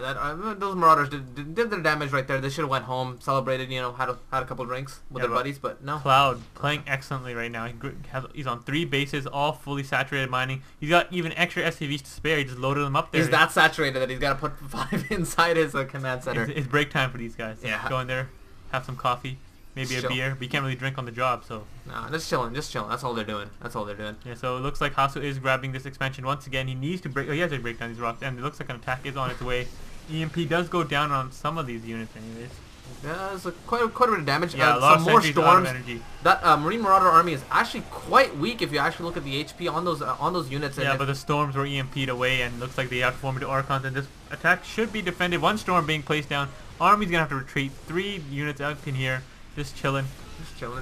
those Marauders did their damage right there. They should have went home, celebrated, you know, had a couple of drinks with their buddies, but no. Cloud playing excellently right now. He's on 3 bases, all fully saturated mining. He's got even extra SCVs to spare. He just loaded them up there. He's that saturated that he's got to put 5 inside his command center. It's break time for these guys. Yeah. Go in there, have some coffee, maybe a beer. But you can't really drink on the job, so. Nah, just chilling. That's all they're doing. Yeah, so it looks like Hasu is grabbing this expansion once again. He needs to break. Oh, he has to break down these rocks, and it looks like an attack is on its way. EMP does go down on some of these units, anyways. Yeah, it's quite a bit of damage. Yeah, a lot some of more storms. Energy. That Marine Marauder army is actually quite weak if you actually look at the HP on those units. Yeah, but the storms were EMP'd away, and looks like they have to form into Archons, and this attack should be defended. 1 storm being placed down. Army's gonna have to retreat. 3 units out in here, just chilling.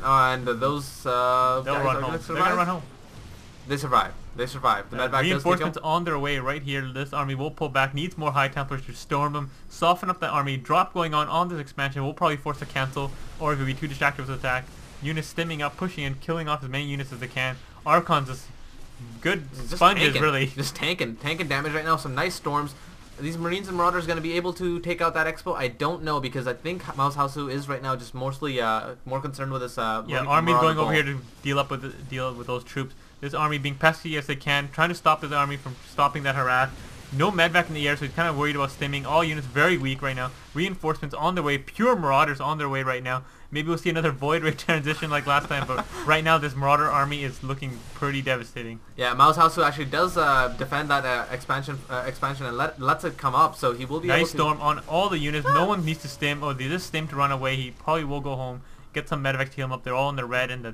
And those they'll run home. They're gonna run home. They survive. The medvac reinforcements on their way right here. This army will pull back. Needs more High Templars to storm them, soften up that army. Drop going on this expansion. Will probably force a cancel, or if it will be too distracted with attack. Units stimming up, pushing in, killing off as many units as they can. Archons is good sponges, really. Just tanking damage right now. Some nice storms. These Marines and Marauders going to be able to take out that Expo? I don't know, because I think MouzHasu is right now just mostly more concerned with this. Yeah, army's going over here to deal with those troops. This army being pesky as they can, trying to stop this army from stopping that harass. No medvac in the air, so he's kind of worried about stimming. All units very weak right now. Reinforcements on their way. Pure Marauders on their way right now. Maybe we'll see another Void Ray transition like last time, but right now this Marauder army is looking pretty devastating. Yeah, MouzHasu actually does defend that expansion and lets it come up, so he will be able to... Nice storm on all the units. No one needs to stim. Oh, they just stim to run away. He probably will go home. Get some medevacs to heal him up. They're all in the red and the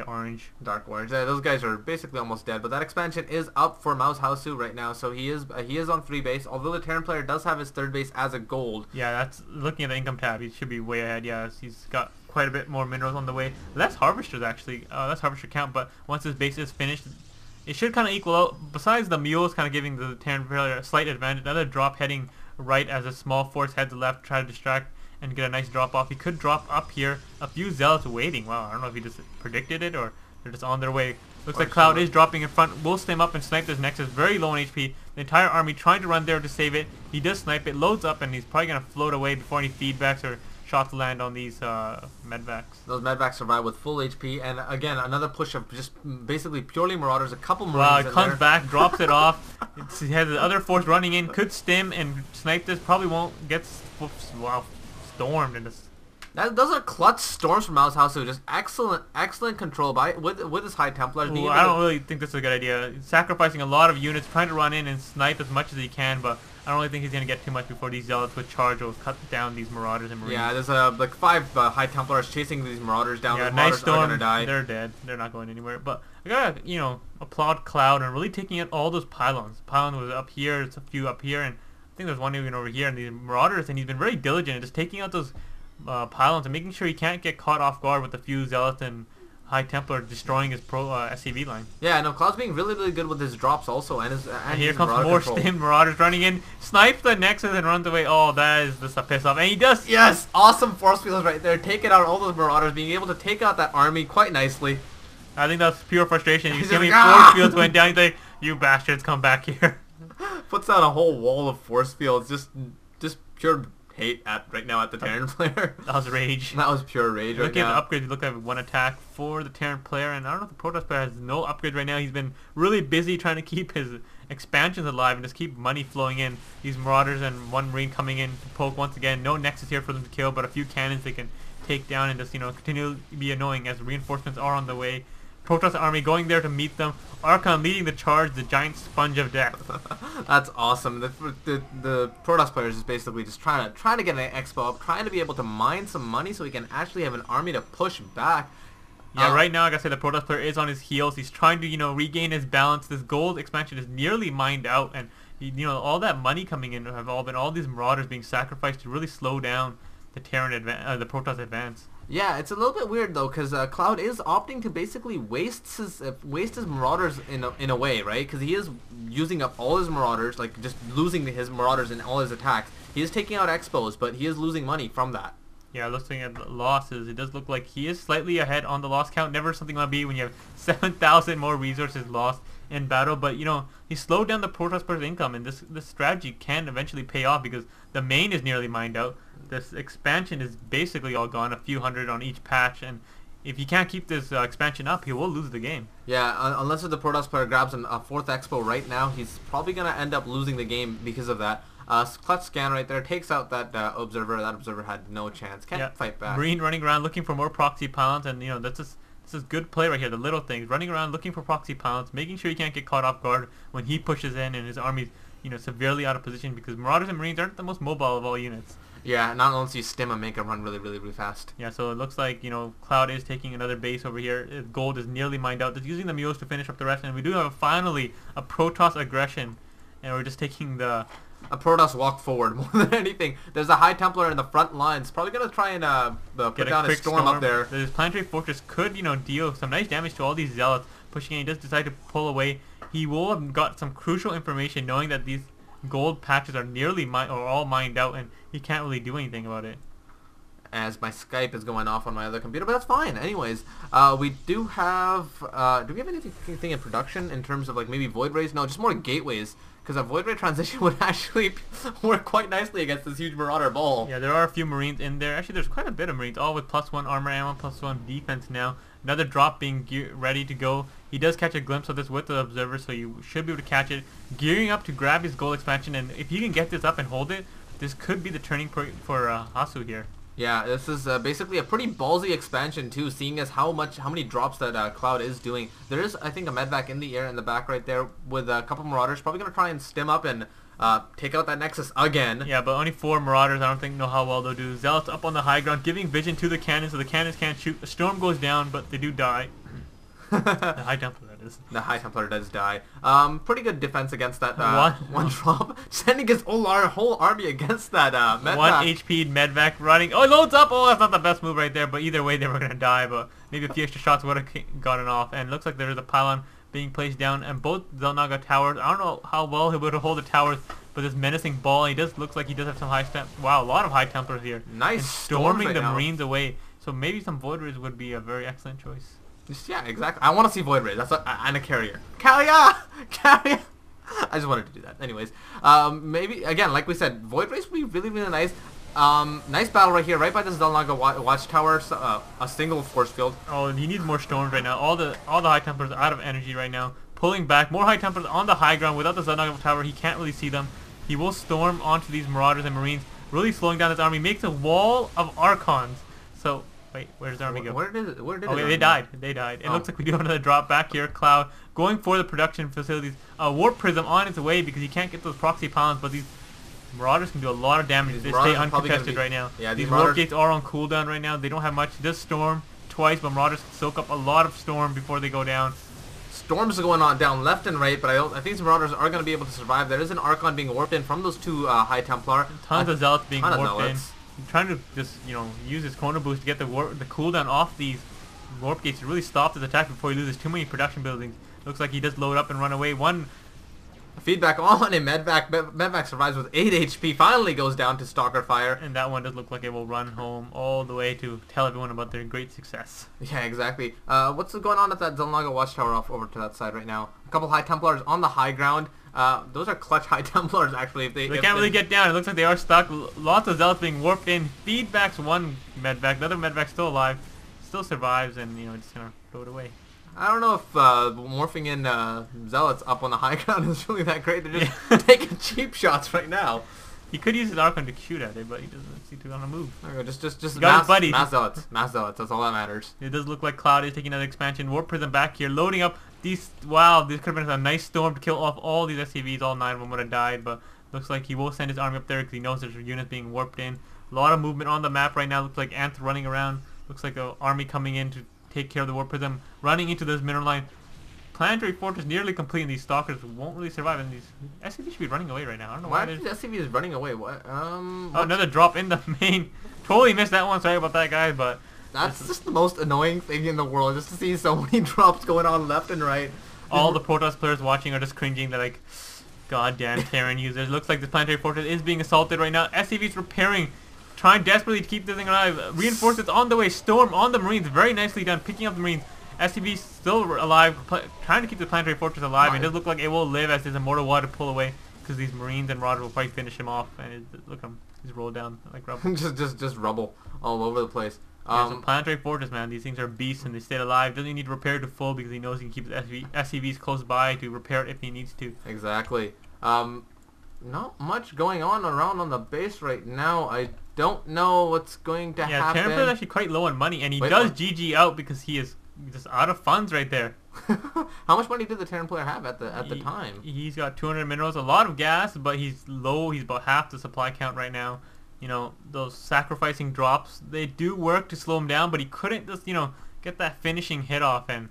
orange. Dark orange. Those guys are basically almost dead. But that expansion is up for MouzHasu right now, so he is on 3 base. Although the Terran player does have his 3rd base as a gold. Yeah, that's looking at the income tab. He should be way ahead. Yeah, he's got quite a bit more minerals on the way. Less harvesters actually. Less harvester count. But once his base is finished, it should kind of equal out. Besides the mules kind of giving the Terran player a slight advantage. Another drop heading right as a small force heads left, try to distract and get a nice drop off. He could drop up here. A few zealots waiting. Wow, I don't know if he just predicted it or they're just on their way. Looks like Cloud is dropping in front. Will stem up and snipe this Nexus. Very low on HP. The entire army trying to run there to save it. He does snipe it. Loads up and he's probably going to float away before any feedbacks or shots land on these medvacs. Those medvacs survive with full HP, and again another push of just basically purely Marauders. A couple Marines. Wow, it comes back, drops it off. He has the other force running in. Could stim and snipe this. Probably won't. Gets stormed in this. Those are clutch storms from MouzHasu. Just excellent control with his High Templars. Ooh, I don't really think this is a good idea. Sacrificing a lot of units, trying to run in and snipe as much as he can, but I don't really think he's going to get too much before these zealots with charge will cut down these Marauders and Marines. Yeah, there's like 5 High Templars chasing these Marauders down. Yeah, those nice storm. Are gonna die. They're dead. They're not going anywhere. But I gotta, applaud Cloud and really taking out all those pylons. Pylon was up here. It's a few up here, and I think there's one even over here. And these Marauders, and he's been very diligent in just taking out those pylons and making sure he can't get caught off guard with a few zealots and High Templar destroying his SCV line. Yeah, no, Cloud's being really good with his drops also, and here his comes more stim Marauders running in, snipes the Nexus and runs away. Oh, that is just a piss off, and he does. Yes, awesome force fields right there, taking out all those Marauders, being able to take out that army quite nicely. I think that's pure frustration. You see me force fields went down. He's like, "You bastards, come back here." Puts out a whole wall of force fields, just pure hate right now at the Terran player. That was rage. That was pure rage right Looking now. at the upgrades, you look at 1 attack for the Terran player, and I don't know if the Protoss player has no upgrades right now. He's been really busy trying to keep his expansions alive and just keep money flowing in. These Marauders and 1 Marine coming in to poke once again. No Nexus here for them to kill, but a few cannons they can take down and just, continue to be annoying as reinforcements are on the way. Protoss army going there to meet them. Archon leading the charge, the giant sponge of death. That's awesome. The Protoss players is basically just trying to get an expo up, trying to be able to mine some money so he can actually have an army to push back. Yeah, right now, like I said, the Protoss player is on his heels. He's trying to, regain his balance. This gold expansion is nearly mined out, and all that money coming in have all these Marauders being sacrificed to really slow down the the Protoss advance. Yeah, it's a little bit weird though, because Cloud is opting to basically waste his Marauders in a way, right? Because he is using up all his Marauders, like just losing his Marauders in all his attacks. He is taking out Expos, but he is losing money from that. Yeah, looking at the losses, it does look like he is slightly ahead on the loss count. Never something like be when you have 7,000 more resources lost in battle, but you know, he slowed down the Protoss player's income, and this strategy can eventually pay off because the main is nearly mined out. This expansion is basically all gone, a few hundred on each patch, and if he can't keep this expansion up, he will lose the game. Yeah, unless the Protoss player grabs a 4th Expo right now, he's probably going to end up losing the game because of that. Clutch scan right there takes out that observer. That observer had no chance. Can't fight back. Marine running around looking for more proxy pylons, and you know this is good play right here. The little things, running around looking for proxy pylons, making sure he can't get caught off guard when he pushes in and his army's severely out of position because Marauders and Marines aren't the most mobile of all units. Yeah, not only do you stim and make him run really fast. Yeah, so it looks like Cloud is taking another base over here. Gold is nearly mined out. Just using the mules to finish up the rest, and we do have finally a Protoss aggression, and we're just taking the. A Protoss walk forward more than anything. There's a High Templar in the front lines. Probably going to try and put down a storm up there. This Planetary Fortress could, deal some nice damage to all these Zealots. Pushing in, he does decide to pull away. He will have got some crucial information knowing that these gold patches are nearly all mined out, and he can't really do anything about it. As my Skype is going off on my other computer, but that's fine. Anyways, we do have, do we have anything in production in terms of like maybe Void Rays? No, just more gateways. Because a Void Ray transition would actually work quite nicely against this huge Marauder ball. Yeah, there are a few Marines in there. Actually, there's quite a bit of Marines, all with +1 armor ammo, +1 defense now. Another drop being ready to go. He does catch a glimpse of this with the observer, so you should be able to catch it. Gearing up to grab his gold expansion, and if he can get this up and hold it, this could be the turning point for Hasu here. Yeah, this is basically a pretty ballsy expansion too, seeing as how many drops that Cloud is doing. There is, I think, a medvac in the air in the back right there with a couple Marauders. Probably going to try and stim up and take out that Nexus again. Yeah, but only 4 Marauders. I don't know how well they'll do. Zealots up on the high ground, giving vision to the cannons, so the cannons can't shoot. A storm goes down, but they do die. The High Templar, that is. The High Templar does die. Pretty good defense against that one What? drop. Sending his whole army against that medvac. 1 HP medvac running. Oh, it loads up! Oh, that's not the best move right there, but either way they were going to die, but maybe a few extra shots would have gotten off. And it looks like there is a pylon being placed down, and both Xel'Naga towers, I don't know how well he would hold the towers, but this menacing ball, he looks like he does have some high step. Wow, a lot of High Templars here. Nice. And storming right the now. Marines away. So maybe some Void Rays would be a very excellent choice. Yeah, exactly. I want to see Void Rays. That's and a carrier. Carrier! Carrier! I just wanted to do that. Anyways, maybe, again, like we said, Void Rays would be really nice. Nice battle right here, right by this Xel'Naga watchtower. A single force field. Oh, he needs more storms right now. All the High Templars are out of energy right now. Pulling back. More High Templars on the high ground. Without the Xel'Naga tower, he can't really see them. He will storm onto these Marauders and Marines, really slowing down his army. Makes a wall of Archons. So... Wait, where does the army go? Where did it? Okay, they died. They died. It looks like we do have another drop back here. Cloud going for the production facilities. Warp Prism on its way because he can't get those proxy pylons, but these Marauders can do a lot of damage. They stay uncontested right now. Yeah, these Warp Gates are on cooldown right now. They don't have much. This storm twice, but Marauders soak up a lot of storm before they go down. Storms are going on down left and right, but I think these Marauders are going to be able to survive. There is an Archon being warped in from those 2 High Templar. Tons of Zealots being warped in. Zealots. Trying to just, use his corner boost to get the cooldown off these warp gates to really stop this attack before he loses too many production buildings. Looks like he does load up and run away. One feedback on him. Medvac survives with 8 HP. Finally goes down to Stalker Fire. And that one does look like it will run home all the way to tell everyone about their great success. Yeah, exactly. What's going on at that Xel'Naga watchtower off over to that side right now? A couple High Templars on the high ground. Those are clutch High Templars, actually. They can't really get down. It looks like they are stuck. Lots of Zealots being warped in. Feedbacks one medvac. The other medvac still alive. Still survives, and, just going to throw it away. I don't know if morphing in Zealots up on the high ground is really that great. They're just taking cheap shots right now. He could use his Archon to shoot at it, but he doesn't seem to on the move. Just mass Zealots. Mass Zealots. That's all that matters. It does look like Cloud is taking another expansion. Warp Prism back here, loading up these. Wow, this could have been a nice storm to kill off all these SCVs. All 9 of them would have died, but looks like he will send his army up there because he knows there's units being warped in. A lot of movement on the map right now. Looks like ants running around. Looks like an army coming in to take care of the Warp Prism. Running into this mineral line. Planetary Fortress nearly complete, and these Stalkers won't really survive, and these SCVs should be running away right now. I don't know why these SCVs running away. What? Oh, another drop in the main. Totally missed that one. Sorry about that, guys, but that's just the most annoying thing in the world, just to see so many drops going on left and right. All the Protoss players watching are just cringing. They're like, goddamn Terran users. Looks like the Planetary Fortress is being assaulted right now. SCVs repairing trying desperately to keep this thing alive. Reinforcements on the way. Storm on the Marines. Very nicely done. Picking up the Marines. SCV still alive. Trying to keep the planetary fortress alive. It does look like it will live as there's a mortar wall to pull away. Because these Marines and Roger will probably finish him off. And look at him. He's rolled down like rubble. just rubble all over the place. Yeah, so planetary fortress, man. These things are beasts and they stay alive. Doesn't need to repair to full because he knows he can keep the SCVs close by to repair it if he needs to. Exactly. Not much going on around on the base right now. I don't know what's going to happen. Yeah, Terran Player's actually quite low on money, and he does GG out because he is just out of funds right there. How much money did the Terran Player have at the time? He's got 200 minerals, a lot of gas, but he's low. He's about half the supply count right now. You know, those sacrificing drops, they do work to slow him down, but he couldn't just, you know, get that finishing hit off and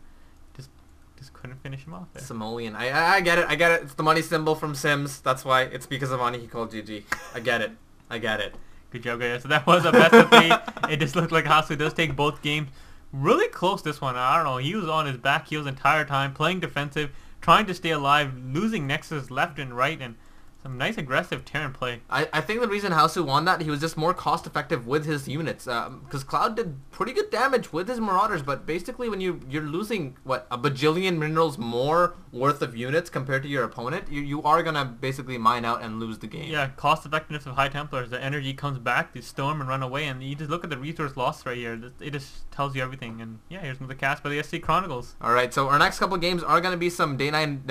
just couldn't finish him off there. Simoleon. I get it. I get it. It's the money symbol from Sims. That's why. It's because of money he called GG. I get it. I get it. Good job, guys. So that was a best of 3. It just looked like Hasu does take both games. Really close this one. I don't know. He was on his back heels the entire time, playing defensive, trying to stay alive, losing nexus left and right, and some nice aggressive Terran play. I think the reason Hasu won that, he was just more cost effective with his units. Because Cloud did pretty good damage with his Marauders, but basically when you're losing, what, a bajillion minerals more worth of units compared to your opponent, you are going to basically mine out and lose the game. Yeah, cost effectiveness of High Templars. The energy comes back, they storm and run away, and you just look at the resource loss right here. It just tells you everything. And yeah, here's another cast by the SC Chronicles. Alright, so our next couple games are going to be some Day 9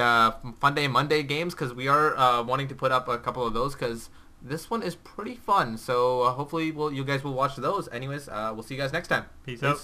Fun Day Monday games, because we are wanting to put up a couple of those, because this one is pretty fun. So hopefully you guys will watch those. Anyways, we'll see you guys next time. Peace out.